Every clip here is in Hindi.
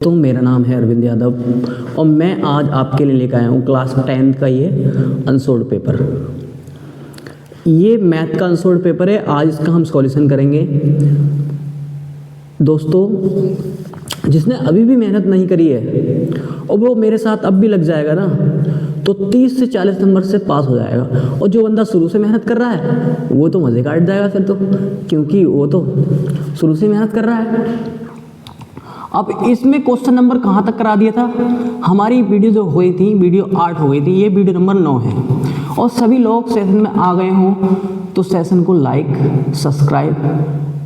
तो मेरा नाम है अरविंद यादव और मैं आज आपके लिए लेकर आया हूँ क्लास 10 का ये अनसोल्ड पेपर। ये मैथ का अनसोल्ड पेपर है। आज इसका हम सॉल्यूशन करेंगे। दोस्तों, जिसने अभी भी मेहनत नहीं करी है और वो मेरे साथ अब भी लग जाएगा ना, तो 30 से 40 नंबर से पास हो जाएगा। और जो बंदा शुरू से मेहनत कर रहा है वो तो मज़े काट जाएगा फिर तो, क्योंकि वो तो शुरू से मेहनत कर रहा है। अब इसमें क्वेश्चन नंबर कहाँ तक करा दिया था? हमारी वीडियो जो हुई थी, वीडियो 8 हो गई थी, ये वीडियो नंबर 9 है। और सभी लोग सेशन में आ गए हों तो सेशन को लाइक, सब्सक्राइब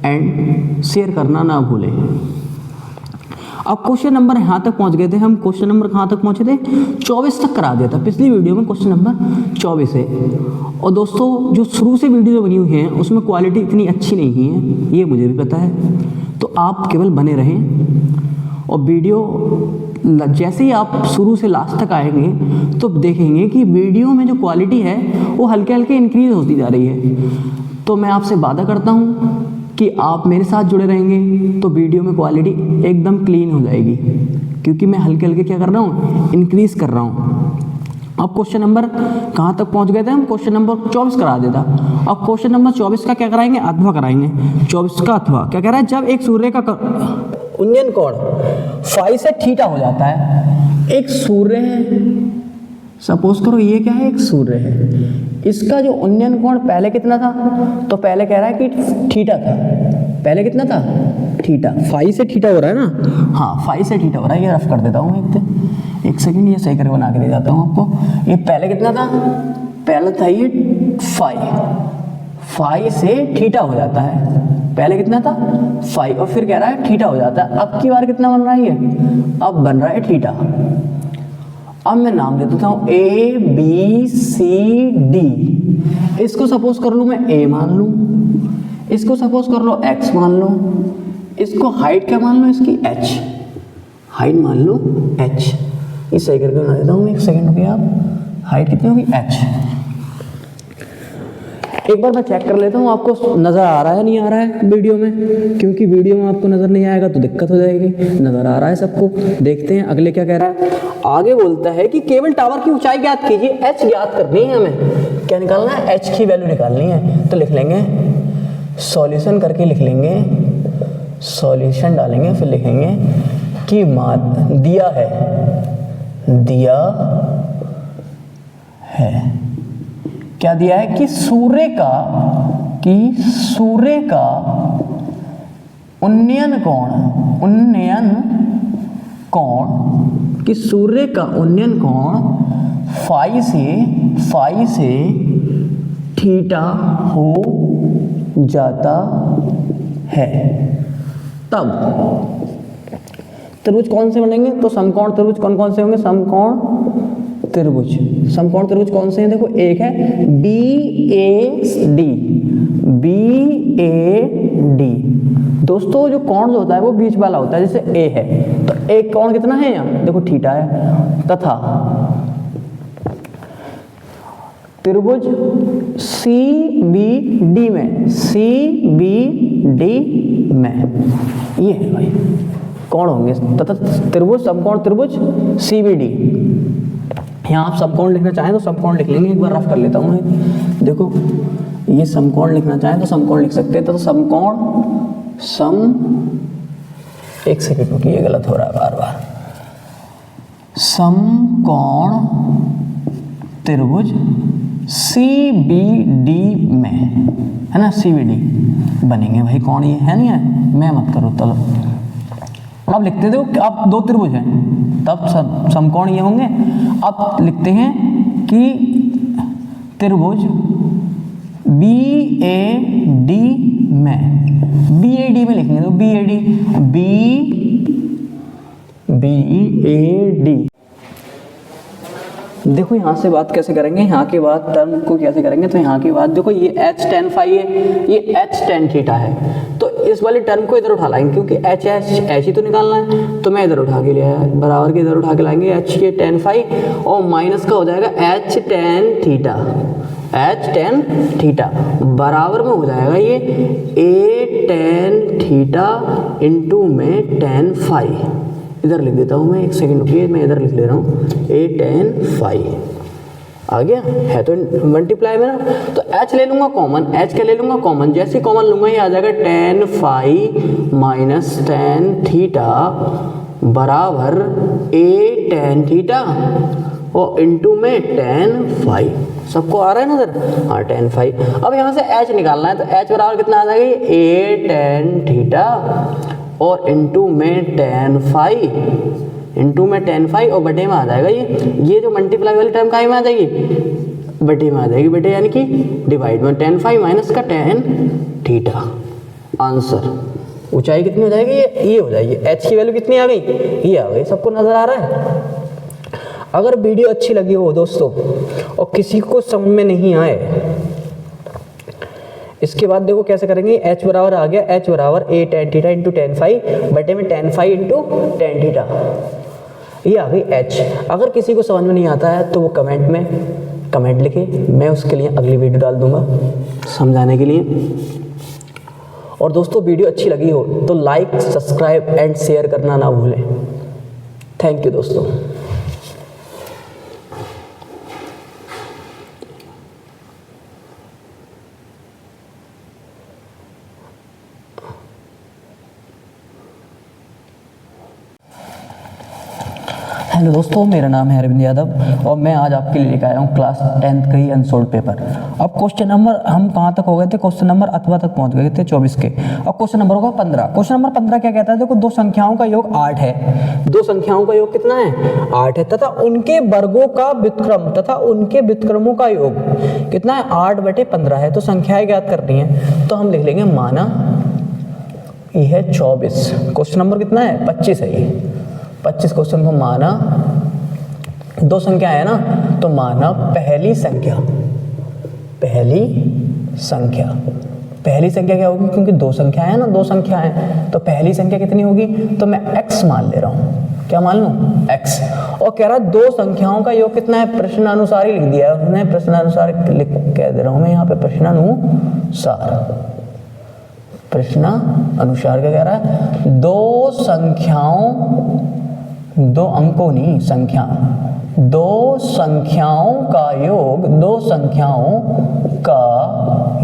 एंड शेयर करना ना भूलें। अब क्वेश्चन नंबर यहाँ तक पहुँच गए थे हम। क्वेश्चन नंबर कहाँ तक पहुँचे थे? 24 तक करा दिया था पिछली वीडियो में। क्वेश्चन नंबर 24 है। और दोस्तों, जो शुरू से वीडियो बनी हुई है उसमें क्वालिटी इतनी अच्छी नहीं है, ये मुझे भी पता है। तो आप केवल बने रहें और वीडियो जैसे ही आप शुरू से लास्ट तक आएंगे तो देखेंगे कि वीडियो में जो क्वालिटी है वो हल्के हल्के इंक्रीज होती जा रही है। तो मैं आपसे वादा करता हूँ कि आप मेरे साथ जुड़े रहेंगे तो वीडियो में क्वालिटी एकदम क्लीन हो जाएगी, क्योंकि मैं हल्के हल्के क्या कर रहा हूँ, इंक्रीज कर रहा हूँ। अब क्वेश्चन नंबर कहाँ तक पहुँच गए थे हम? क्वेश्चन नंबर 24 करा देता। अब क्वेश्चन नंबर 24 का क्या कराएंगे? अथवा कराएंगे। 24 का अथवा क्या कह रहा है? जब एक सूर्य का उन्नयन कोण फाई से थीटा हो जाता है। एक सूर्य है, सपोज करो ये क्या है, एक सूर्य है। इसका जो उन्नयन कोण पहले कितना था? तो पहले कह रहा है कि थीटा था। पहले कितना था? थीटा। फाई से थीटा हो रहा है ना? हाँ, फाई से थीटा हो रहा है। ये रफ कर देता हूँ एक सेकंड, ये सही करके बना के दे जाता हूँ आपको। ये पहले कितना था? पहले था ये फाई से थीटा हो जाता है। पहले कितना था? फाई, और फिर कह रहा है थीटा हो जाता है। अब की बार कितना बन रहा है ये? अब बन रहा है थीटा। अब मैं नाम दे देता हूँ ए बी सी डी। इसको सपोज कर लूँ मैं ए मान लूँ, इसको सपोज कर लो एक्स मान लो, इसको हाइट क्या मान लो इसकी? एच। हाइट मान लो एच। इस सही करके बना देता हूँ। एक सेकंड रुकिए आप। हाइट कितनी होगी? एच। एक बार मैं चेक कर लेता हूँ आपको नज़र आ रहा है नहीं आ रहा है वीडियो में, क्योंकि वीडियो में आपको नज़र नहीं आएगा तो दिक्कत हो जाएगी। नज़र आ रहा है सबको? देखते हैं अगले क्या कह रहा है। आगे बोलता है कि केवल टावर की ऊंचाई ज्ञात कीजिए। एच ज्ञात करनी है हमें। क्या निकालना है? एच की वैल्यू निकालनी है। तो लिख लेंगे, सॉल्यूशन करके लिख लेंगे, सॉल्यूशन डालेंगे, फिर लिखेंगे कि मान दिया है क्या दिया है कि सूर्य का उन्नयन कोण फाई से थीटा हो जाता है। तब त्रिभुज कौन से बनेंगे? तो समकोण त्रिभुज कौन कौन से होंगे? समकोण त्रिभुज कौन से हैं? देखो, एक है BAD। दोस्तों, जो कोण जो होता है वो बीच वाला होता है, जैसे ए है तो एक कोण कितना है यहाँ? देखो थीटा है। तथा त्रिभुज CBD में ये है भाई कोण होंगे। तथा त्रिभुज समकोण त्रिभुज CBD। यहाँ आप समकोण लिखना चाहें तो समकोण लिख लेंगे। एक बार रफ कर लेता हूँ मैं। देखो, ये समकोण लिखना चाहें तो समकोण लिख सकते हैं। तो समकोण एक सेकंड रुकिए, गलत हो रहा है बार बार। समकोण त्रिभुज CBD में है ना, CBD बनेंगे भाई। कौन ये है? नहीं है, मैं मत करो। चलो अब लिखते थे, अब दो त्रिभुज हैं तब समकोण ये होंगे। अब लिखते हैं कि त्रिभुज BAD में लिखेंगे तो BAD। देखो यहाँ से बात कैसे करेंगे, यहाँ की बात टर्म को कैसे करेंगे। तो यहाँ की बात देखो, ये H tan फाई है, ये H tan थीटा है। तो इस वाली टर्म को इधर उठा लाएंगे, क्योंकि H ही तो निकालना है। तो मैं इधर उठा के ले आया, बराबर के इधर उठा के लाएंगे H के tan फाई, और माइनस का हो जाएगा H tan थीटा बराबर में हो जाएगा ये A tan थीटा इंटू में tan फाई। इधर लिख देता हूँ मैं, एक सेकंड रुकिए, मैं इधर लिख ले रहा हूँ a tan phi। आ गया है तो मल्टीप्लाई में ना, तो h ले लूँगा कॉमन, h क्या ले लूँगा कॉमन, जैसे कॉमन लूँगा ये आ जाएगा tan phi minus tan theta बराबर a tan थीटा और इंटू में tan phi। सबको आ रहा है नजर? हाँ tan phi। अब यहाँ से h निकालना है, तो h बराबर कितना आ जाएगा, a tan थीटा और इंटू में tan phi, इंटू में tan phi और बटे में आ जाएगा ये जो मल्टीप्लाई वाली टर्म कहाँ में आ जाएगी, बटे में आ जाएगी, बटे यानी कि डिवाइड में tan phi माइनस का tan थीटा। आंसर ऊंचाई कितनी हो जाएगी, ये हो जाएगी, h की वैल्यू कितनी आ गई, ये आ गई। सबको नजर आ रहा है? अगर वीडियो अच्छी लगी हो दोस्तों और किसी को समझ में नहीं आए, इसके बाद देखो कैसे करेंगे, h बराबर आ गया, h बराबर a tan theta into tan phi बटे में tan phi into tan theta, ये आ गई h। अगर किसी को समझ में नहीं आता है तो वो कमेंट में कमेंट लिखे, मैं उसके लिए अगली वीडियो डाल दूंगा समझाने के लिए। और दोस्तों वीडियो अच्छी लगी हो तो लाइक, सब्सक्राइब एंड शेयर करना ना भूलें। थैंक यू दोस्तों। हेलो दोस्तों, मेरा नाम है अरविंद यादव और मैं आज आपके लिए लेकर आया हूँ क्लास 10th का ही अनसोल्ड पेपर। अब क्वेश्चन नंबर हम कहाँ तक हो गए थे, क्वेश्चन नंबर अथवा तक पहुँच गए थे 24 के। अब क्वेश्चन नंबर होगा 15। क्वेश्चन नंबर 15 क्या कहता है, देखो दो संख्याओं का योग 8 है, दो संख्याओं का योग कितना है, 8 है, तथा उनके वर्गों का व्युत्क्रम तथा उनके व्युत्क्रमों का योग कितना है, 8/15 है। तो संख्याएं ज्ञात करनी है, तो हम लिख लेंगे माना ये है 24। क्वेश्चन नंबर कितना है, 25 है, ये 25 क्वेश्चन को माना दो संख्या है ना, तो माना पहली संख्या क्या होगी, क्योंकि दो संख्या है ना, दो संख्या है, तो पहली संख्या कितनी होगी, तो मैं x मान ले रहा हूँ। क्या मान लूँ, x। और कह रहा है दो संख्याओं का योग कितना है, प्रश्नानुसार ही लिख दिया है उसने, प्रश्नानुसार लिख कह दे रहा हूँ मैं यहाँ पे, प्रश्नानुसार क्या कह रहा है, दो संख्याओं, दो अंकों नहीं संख्या, दो संख्याओं का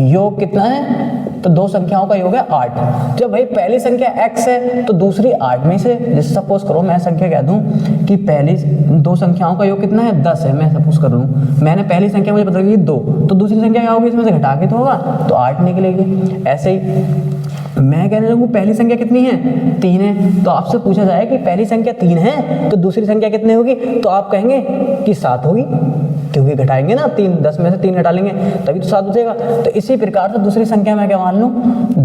योग कितना है, तो दो संख्याओं का योग है 8। जब भाई पहली संख्या x है तो दूसरी 8 में से, जैसे सपोज करो मैं संख्या कह दूं कि पहली दो संख्याओं का योग कितना है, 10 है, मैं सपोज कर लूं, मैंने पहली संख्या मुझे पता लगी 2, तो दूसरी संख्या क्या होगी, इसमें से घटा के तो होगा, तो 8 निकलेगी। ऐसे ही मैं कहने लगूँ पहली संख्या कितनी है, 3 है, तो आपसे पूछा जाए कि पहली संख्या 3 है तो दूसरी संख्या कितनी होगी, तो आप कहेंगे कि 7 होगी, क्योंकि घटाएंगे ना 3, 10 में से 3 घटा लेंगे तभी तो 7 बचेगा। तो इसी प्रकार से दूसरी संख्या मैं क्या मान लूँ,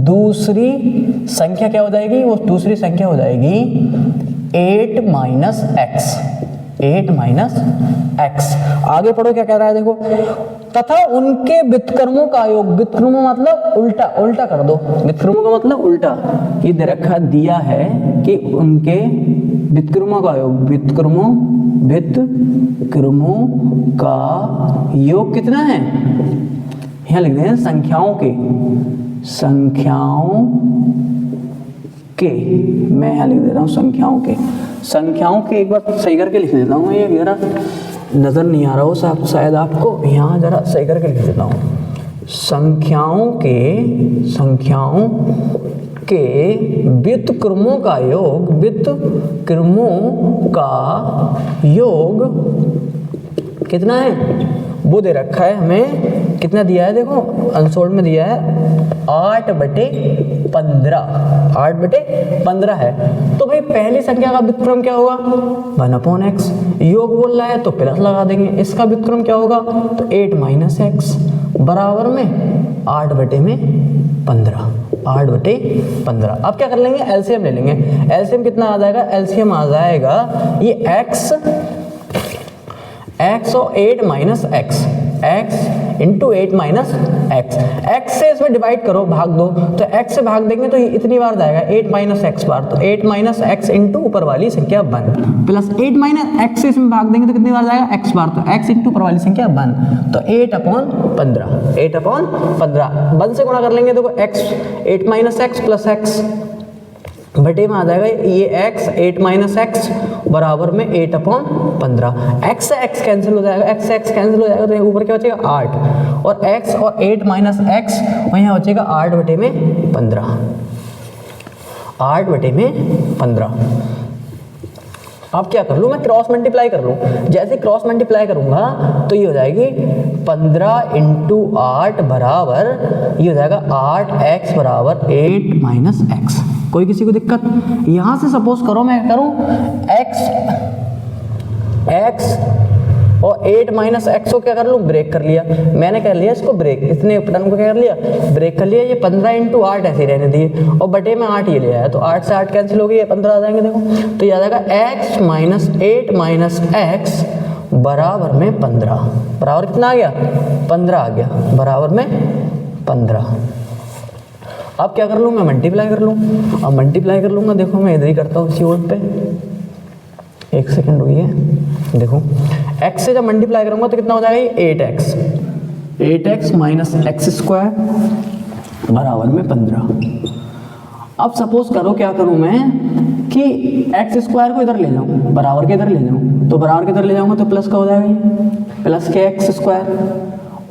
दूसरी संख्या क्या हो जाएगी, वो दूसरी संख्या हो जाएगी 8 माइनस एक्स। आगे पढ़ो क्या कह रहा है, देखो तथा उनके व्युत्क्रमों का योग, व्युत्क्रमों मतलब उल्टा कर दो, व्युत्क्रमों का मतलब उल्टा, ये दे रखा दिया है कि उनके व्युत्क्रमों का योग, व्युत्क्रमों का योग कितना है, यहाँ लिख दें संख्याओं के, मैं यहाँ लिख दे रहा हूँ संख्याओं के, एक बार सही करके लिख देता हूँ, ये जरा नजर नहीं आ रहा हो शायद आपको, यहाँ जरा सही करके लिख देता हूँ, संख्याओं के व्युत्क्रमों का योग कितना है, वो दे रखा है हमें, कितना दिया है देखो अनसोल्ड में दिया है 8/15 है। तो भाई पहली संख्या का व्युत्क्रम क्या होगा, 1/x, योग बोल रहा है तो प्लस लगा देंगे, इसका व्युत्क्रम क्या होगा, तो 8 - x बराबर में 8/15। अब क्या कर लेंगे, एलसीएम ले लेंगे। एलसीएम कितना आ जाएगा, एलसीएम आ जाएगा ये x और 8 - x, x into 8 - x, x से इसमें डिवाइड करो, भाग दो, तो x से भाग देंगे तो ये इतनी बार जाएगा 8 - x बार, तो 8 - x इंटू ऊपर वाली संख्या 1 प्लस 8 - x से इसमें भाग देंगे तो कितनी बार जाएगा, x बार, तो x इंटू ऊपर वाली संख्या 1, तो 8/15, 1 से गुणा कर लेंगे, देखो x 8 - x प्लस x बटे में आ जाएगा ये x 8 माइनस एक्स बराबर में 8/15। x से x कैंसिल हो जाएगा, x से x कैंसिल हो जाएगा तो ऊपर क्या बचेगा 8 और x और 8 माइनस एक्स वहाँ बचेगा 8/15, 8/15। अब क्या कर लूँ मैं, क्रॉस मल्टीप्लाई कर लूँ। जैसे क्रॉस मल्टीप्लाई करूँगा तो ये हो जाएगी 15 × 8 बराबर ये हो जाएगा 8x बराबर 8 माइनस एक्स। कोई किसी को दिक्कत? यहाँ से सपोज करो मैं करूँ x और 8 माइनस एक्स को क्या कर लूँ, ब्रेक कर लिया। मैंने कर लिया इसको ब्रेक, इतने टर्म को क्या कर लिया, ब्रेक कर लिया। ये 15 × 8 ऐसे ही रहने दिए और बटे में 8 ये ले आया तो 8 से 8 कैंसिल हो गई, ये 15 आ जाएंगे। देखो तो ये आ जाएगा x माइनस 8 माइनस एक्स बराबर में 15, बराबर कितना आ गया 15 आ गया, बराबर में 15। अब क्या कर लूँ मैं, मल्टीप्लाई कर लूँ। अब मल्टीप्लाई कर लूँगा, देखो मैं इधर ही करता हूँ इसी बोर्ड पे, एक सेकंड रुकिए। देखो x से जब मल्टीप्लाई करूंगा तो कितना हो जाएगा 8x माइनस एक्स स्क्वायर बराबर में 15। अब सपोज करो क्या करूं मैं कि एक्स स्क्वायर को इधर ले जाऊं, बराबर के इधर ले जाऊं, तो बराबर के इधर ले जाऊंगा तो प्लस का हो जाएगा प्लस के एक्स स्क्वायर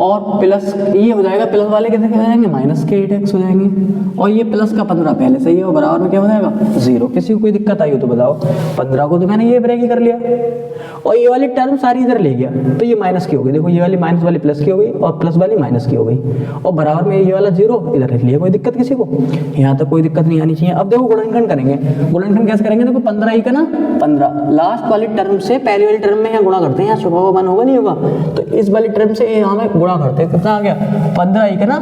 और प्लस ये हो जाएगा, प्लस वाले कितने हो जाएंगे माइनस के 8x हो जाएंगे और ये प्लस का 15 पहले से ही है और बराबर में क्या हो जाएगा 0। किसी को कोई दिक्कत आई हो तो बताओ। 15 को तो मैंने ये ब्रेक ही कर लिया और ये वाली टर्म सारी इधर ले गया तो ये माइनस की हो गई। देखो ये वाली माइनस वाली प्लस की हो गई और प्लस वाली माइनस की हो गई और बराबर में ये वाला 0 इधर रख लिया। कोई दिक्कत किसी को? यहाँ तक कोई दिक्कत नहीं आनी चाहिए। अब देखो गुणनखंड करेंगे, गुणनखंड कैसे करेंगे? देखो 15 ही का ना 15 लास्ट वाली टर्म से पहली वाली टर्म में यहाँ गुणा करते हैं, यहाँ छुपा हुआ 1 होगा नहीं होगा तो इस वाली टर्म से यहाँ में गुणा करते हैं। कितना आ गया 15 ही का ना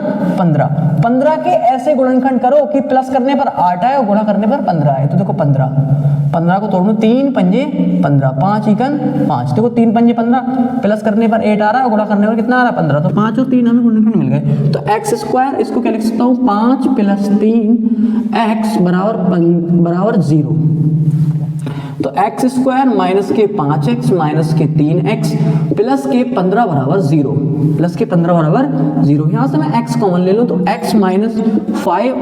15 के ऐसे गुणनखंड करो कि प्लस करने पर 8 आए और गुणा करने पर 15 आए। तो देखो 15 को तोड़ दो, 3 पंजे 15, 5 इकन 5। देखो 3 पंजे 15, प्लस करने पर 8 आ रहा है और गुणा करने पर कितना आ रहा है 15, तो 5 और 3 हमें गुणनखंड मिल गए। तो एक्स स्क्वायर इसको क्या लिख सकता हूँ 5 + 3 एक्स बराबर 0। तो एक्स स्क्वायर माइनस के 5x माइनस के 3x प्लस के 15 बराबर 0, प्लस के 15 बराबर 0। यहाँ से मैं x कॉमन ले लूँ तो x माइनस 5,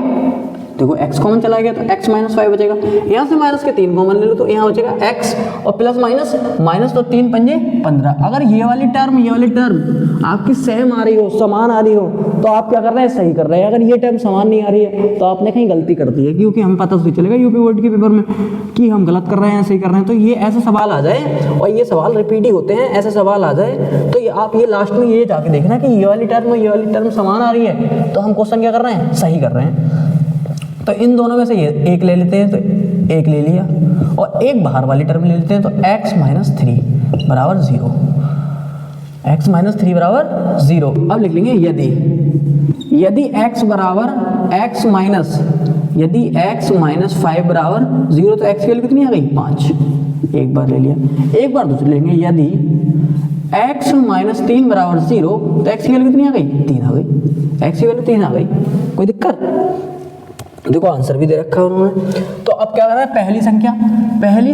देखो x कॉमन चला गया तो x माइनस 5 बचेगा। यहाँ से माइनस के 3 कॉमन ले लो तो यहाँ बचेगा x और प्लस माइनस तो 3 पंजे 15। अगर ये वाली टर्म आपकी सेम आ रही हो, समान आ रही हो तो आप क्या कर रहे हैं, सही कर रहे हैं। अगर ये टर्म समान नहीं आ रही है तो आपने कहीं गलती कर दी है, क्योंकि हमें पता तो चलेगा यूपी बोर्ड के पेपर में कि हम गलत कर रहे हैं सही कर रहे हैं। तो ये ऐसे सवाल आ जाए और ये सवाल रिपीट ही होते हैं, ऐसे सवाल आ जाए तो आप ये लास्ट में ये जाके देखना कि ये वाली टर्म समान आ रही है तो हम क्वेश्चन क्या कर रहे हैं, सही कर रहे हैं। तो इन दोनों में से ये एक ले लेते हैं तो एक ले लिया और एक बाहर वाली टर्म ले लेते हैं तो x माइनस 3 बराबर 0, x माइनस 3 बराबर 0। अब लिख लेंगे यदि x बराबर x माइनस 5 बराबर 0 तो x की वैल्यू कितनी आ गई 5। एक बार ले लिया, एक बार दूसरी लेंगे यदि x माइनस 3 बराबर 0 तो x की वैल्यू कितनी आ गई 3 आ गई, x की वैल्यू 3 आ गई। कोई दिक्कत? देखो आंसर भी दे रखा है उन्होंने। तो अब क्या करना है, पहली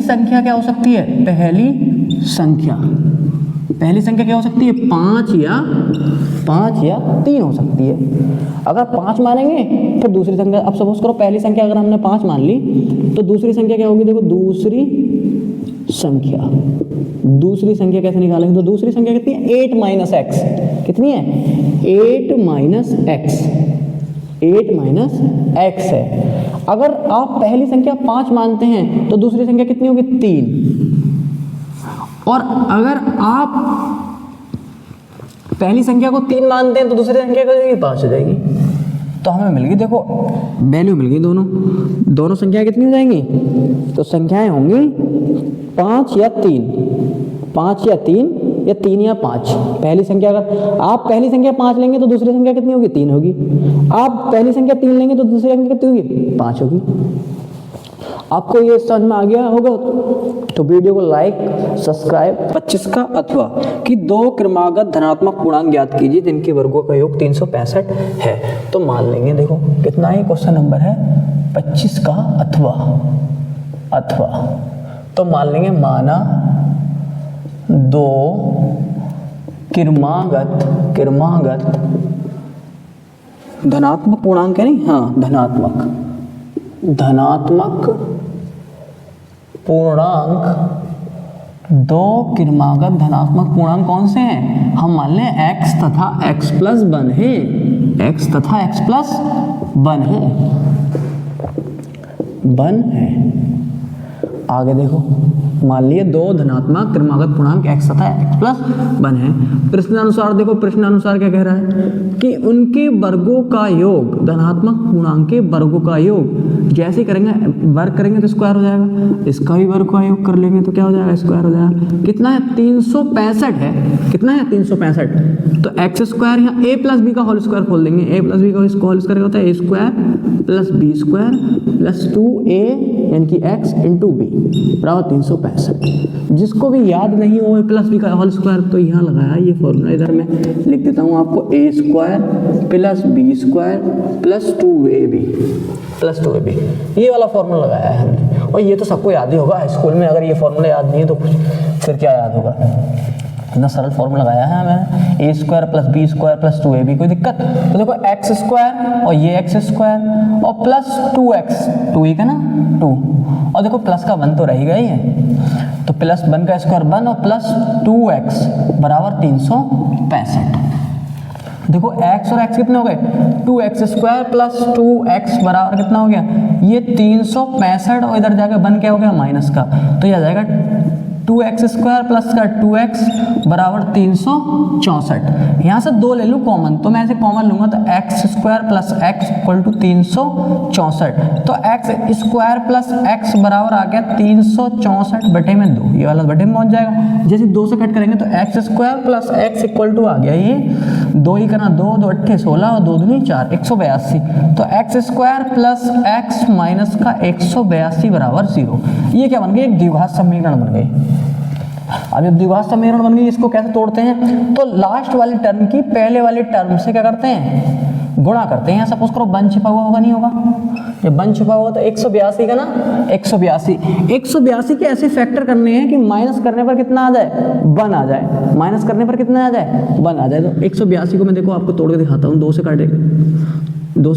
संख्या क्या हो सकती है, पहली संख्या क्या हो सकती है 5 या 3 हो सकती है। अगर 5 मानेंगे फिर दूसरी संख्या, अब सपोज करो पहली संख्या अगर हमने 5 मान ली तो दूसरी संख्या क्या होगी, देखो दूसरी संख्या कैसे निकालेंगे, तो दूसरी संख्या कितनी है 8 माइनस एक्स, कितनी है 8 माइनस एक्स है। अगर आप पहली संख्या 5 मानते हैं तो दूसरी संख्या कितनी होगी 3, और अगर आप पहली संख्या को 3 मानते हैं तो दूसरी संख्या क्या हो जाएगी 5 हो जाएगी। तो हमें मिल गई, देखो वैल्यू मिल गई, दोनों संख्याएं कितनी हो जाएंगी, तो संख्याएं होंगी 5 या 3 या 3 या 5। पहली संख्या अगर आप पहली संख्या 5 लेंगे तो दूसरी संख्या कितनी होगी 3 होगी, आप पहली संख्या 3 लेंगे तो दूसरी संख्या कितनी होगी 5 होगी। आपको ये समझ में आ गया होगा तो वीडियो को लाइक सब्सक्राइब। 25 का अथवा कि 2 क्रमागत धनात्मक पूर्णांक ज्ञात कीजिए जिनके वर्गों का योग 365 है। तो मान लेंगे, देखो कितना ही क्वेश्चन नंबर है 25 का अथवा। तो मान लेंगे माना 2 क्रमागत धनात्मक पूर्णांक है नहीं, हाँ धनात्मक धनात्मक पूर्णांक, दो क्रमागत धनात्मक पूर्णांक कौन से हैं? हम मान लें x तथा x प्लस 1 है, x तथा x प्लस 1 है। आगे देखो, मान लिए दो धनात्मक क्रमागत पूर्णांक x तथा x प्लस 1 है। प्रश्नानुसार देखो, प्रश्नानुसार क्या कह रहा है कि उनके वर्गों का योग, धनात्मक पूर्णांक के वर्गों का योग जैसे करेंगे, वर्ग करेंगे तो स्क्वायर हो जाएगा, इसका भी वर्ग का योग कर लेंगे तो क्या हो जाएगा? स्क्वायर हो जाएगा। कितना है? 365 है। कितना है? 365। तो एक्स स्क्वायर यहाँ a प्लस बी का होल स्क्वायर खोल देंगे, a प्लस बी का होल स्क्वायर होता है a square plus b square plus 2a यानी कि x इंटू बी बराबर 365। जिसको भी याद नहीं हो a प्लस बी का होल स्क्वायर तो यहाँ लगाया ये फॉर्मूला, इधर मैं लिख देता हूँ आपको, a square plus b square plus 2ab plus 2ab, ये वाला फॉर्मूला लगाया है हमने। और ये तो सबको याद ही होगा, स्कूल में अगर ये फॉर्मूला याद नहीं है तो फिर क्या याद होगा? इतना सरल फॉर्मूला लगाया है मैंने, a square plus b square plus 2ab। कोई दिक्कत? तो देखो x स्क्वायर और ये x स्क्वायर और प्लस 2x, 2 ही का ना 2, और देखो प्लस का 1 तो रह ही गई है, तो प्लस 1 का स्क्वायर 1 और प्लस 2x बराबर 365। देखो x और x कितने हो गए? 2x स्क्वायर प्लस 2x बराबर कितना हो गया? ये 365, और इधर जाकर 1 क्या हो गया? माइनस का, तो ये आ जाएगा 2x स्क्वायर प्लस का 2x बराबर 364। यहाँ से 2 ले लूँ कॉमन, तो मैं ऐसे कॉमन लूँगा तो x square plus x equal to 364, तो x स्क्वायर प्लस x बराबर आ गया 364 बटे में 2, ये वाला बटे में पहुँच जाएगा। जैसे 2 से कट करेंगे तो x square plus x equal to आ गया ये 2 ही करना, 2 2 8 16 और 2 दूनी 4, 182। तो x square plus x minus का 182 बराबर 0। ये क्या बन गई? एक द्विघात समीकरण बन गई। अब जब द्विघात समीकरण बन गई, इसको कैसे तोड़ते हैं? तो लास्ट वाले टर्म की पहले वाले टर्म से क्या करते हैं? गुणा करते हैं। सपोज करो 1 छिपा हुआ होगा, नहीं होगा? जब 1 छिपा हुआ तो 182 का ना 182 के ऐसे फैक्टर करने हैं कि माइनस करने पर कितना आ जाए? 1 आ जाए। माइनस करने पर कितना आ जाए? 1 आ जाए। तो 182 को मैं देखो आपको तोड़ के दिखाता हूँ। 2 से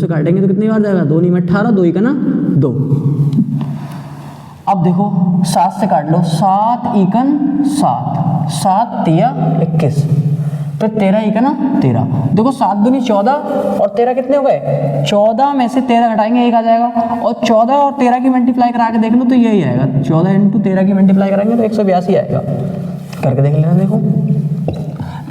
काटेंगे तो कितनी बार जाएगा? 2 नहीं में 18, 2 ही का ना 2। अब देखो 7 से काट लो, 7 एकन 7, 7 तिया 21, फिर 13 ही का ना 13। देखो 7 दूनी 14 और 13 कितने हो गए? 14 में से 13 घटाएंगे 1 आ जाएगा, और 14 और 13 की मल्टीप्लाई करा के देख लो तो यही आएगा। 14 इंटू 13 की मल्टीप्लाई कराएंगे तो 182 आएगा। करके देख लेना। देखो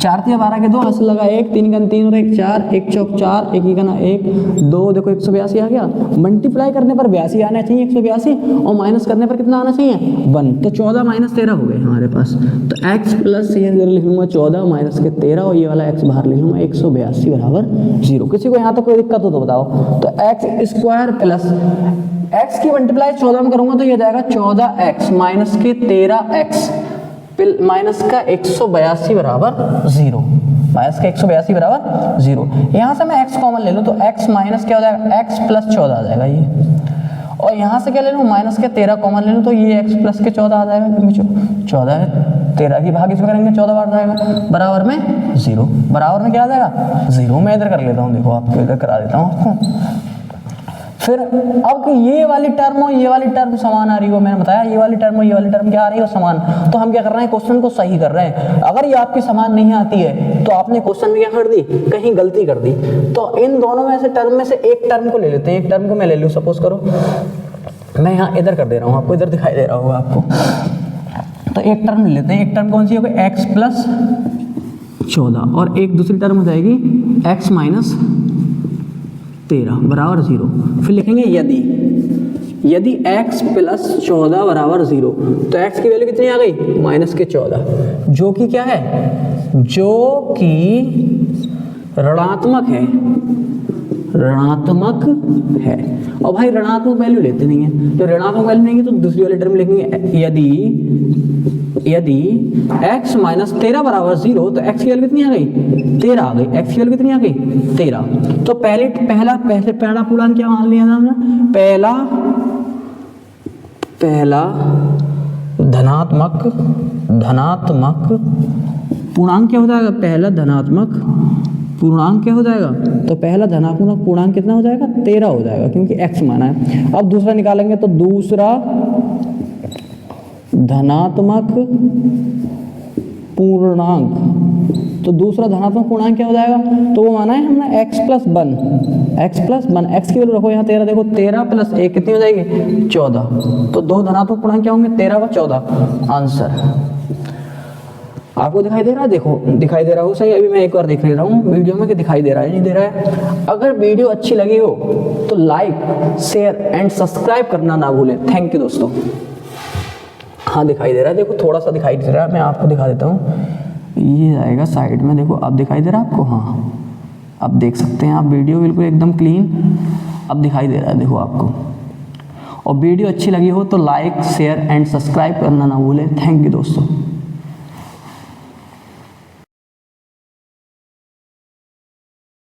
4 तिया 12 के 2, हासिल लगा 1, 3 गन 3 और 1 4, 1 चौक 4, 1 ही गना 1 2। देखो 182 आ गया। मल्टीप्लाई करने पर 82 आना चाहिए, 182, और माइनस करने पर कितना आना चाहिए? 1। तो 14 माइनस 13 हो गए हमारे पास। तो x प्लस ये लिखूंगा 14 माइनस के 13, और ये वाला x बाहर ले लूँगा, 182 बराबर 0। किसी को यहाँ तक कोई दिक्कत हो तो बताओ। तो x स्क्वायर प्लस x की मल्टीप्लाई 14 में करूँगा तो ये जाएगा 14x माइनस के 13x माइनस का 182 बराबर 0। माइनस का 182 बराबर 0। यहाँ से मैं x कॉमन ले लूँ तो x माइनस क्या हो जाएगा? x प्लस 14 आ जाएगा ये। और यहाँ से क्या ले लूँ? माइनस के 13 कॉमन ले लूँ तो ये x प्लस के 14 आ जाएगा, क्योंकि 14 है, 13 की भाग इसमें करेंगे 14 बार जाएगा, बराबर में 0। बराबर में क्या आ जाएगा? 0। मैं इधर कर लेता हूँ, देखो आपको इधर करा देता हूँ आपको। फिर अब कि ये वाली टर्म और ये वाली टर्म समान आ रही हो, मैंने बताया ये वाली टर्म और ये वाली टर्म क्या आ रही हो? समान। तो हम क्या कर रहे हैं? क्वेश्चन को सही कर रहे हैं। अगर ये आपकी समान नहीं आती है तो आपने क्वेश्चन में क्या कर दी? कहीं गलती कर दी। तो इन दोनों में से टर्म में से एक टर्म को ले लेते हैं। एक टर्म को मैं ले लूँ, सपोज करो मैं यहाँ इधर कर दे रहा हूँ, आपको इधर दिखाई दे रहा होगा आपको। तो एक टर्म ले लेते हैं। एक टर्म कौन सी होगी? x प्लस 14, और एक दूसरी टर्म हो जाएगी x माइनस 13 बराबर 0। फिर लिखेंगे यदि x प्लस 14 बराबर 0, तो x की वैल्यू कितनी आ गई? माइनस के 14, जो कि क्या है? जो कि ऋणात्मक है। और भाई ऋणात्मक वैल्यू लेते नहीं है, तो ऋणात्मक वैल्यू लेंगे तो दूसरी वाली टर्म लिखेंगे यदि x माइनस 13 बराबर 0, तो x की वैल्यू कितनी आ गई? 13 आ गई। x की वैल्यू कितनी आ गई? 13। तो पहला पूर्णांक क्या मान लिया था हमने? पहला धनात्मक पूर्णांक क्या होता है? पहला धनात्मक पूर्णांक क्या हो जाएगा, तो पहला धनात्मक पूर्णांक कितना हो जाएगा, 13 हो जाएगा, क्योंकि x माना है। अब दूसरा निकालेंगे तो दूसरा धनात्मक पूर्णांक, तो दूसरा धनात्मक पूर्णांक क्या हो जाएगा, तो वो माना है हमने x प्लस 1, x की वैल्यू रखो यहाँ 13, देखो 13 प्लस 1 कितनी हो जाएगी, 14। तो दो धनात्मक पूर्णांक क्या होंगे, 13 व 14। आंसर आपको दिखाई दे रहा है, देखो दिखाई दे रहा हो सही। अभी मैं एक बार देख ले रहा हूँ वीडियो में कि दिखाई दे रहा है नहीं दे रहा है। अगर वीडियो अच्छी लगी हो तो लाइक शेयर एंड सब्सक्राइब करना ना भूलें। थैंक यू दोस्तों। हाँ दिखाई दे रहा है, देखो थोड़ा सा दिखाई दे रहा है, मैं आपको दिखा देता हूँ। ये आएगा साइड में, देखो अब दिखाई दे रहा है आपको, हाँ अब देख सकते हैं आप, वीडियो बिल्कुल एकदम क्लीन अब दिखाई दे रहा है, देखो आपको। और वीडियो अच्छी लगी हो तो लाइक शेयर एंड सब्सक्राइब करना ना भूलें। थैंक यू दोस्तों।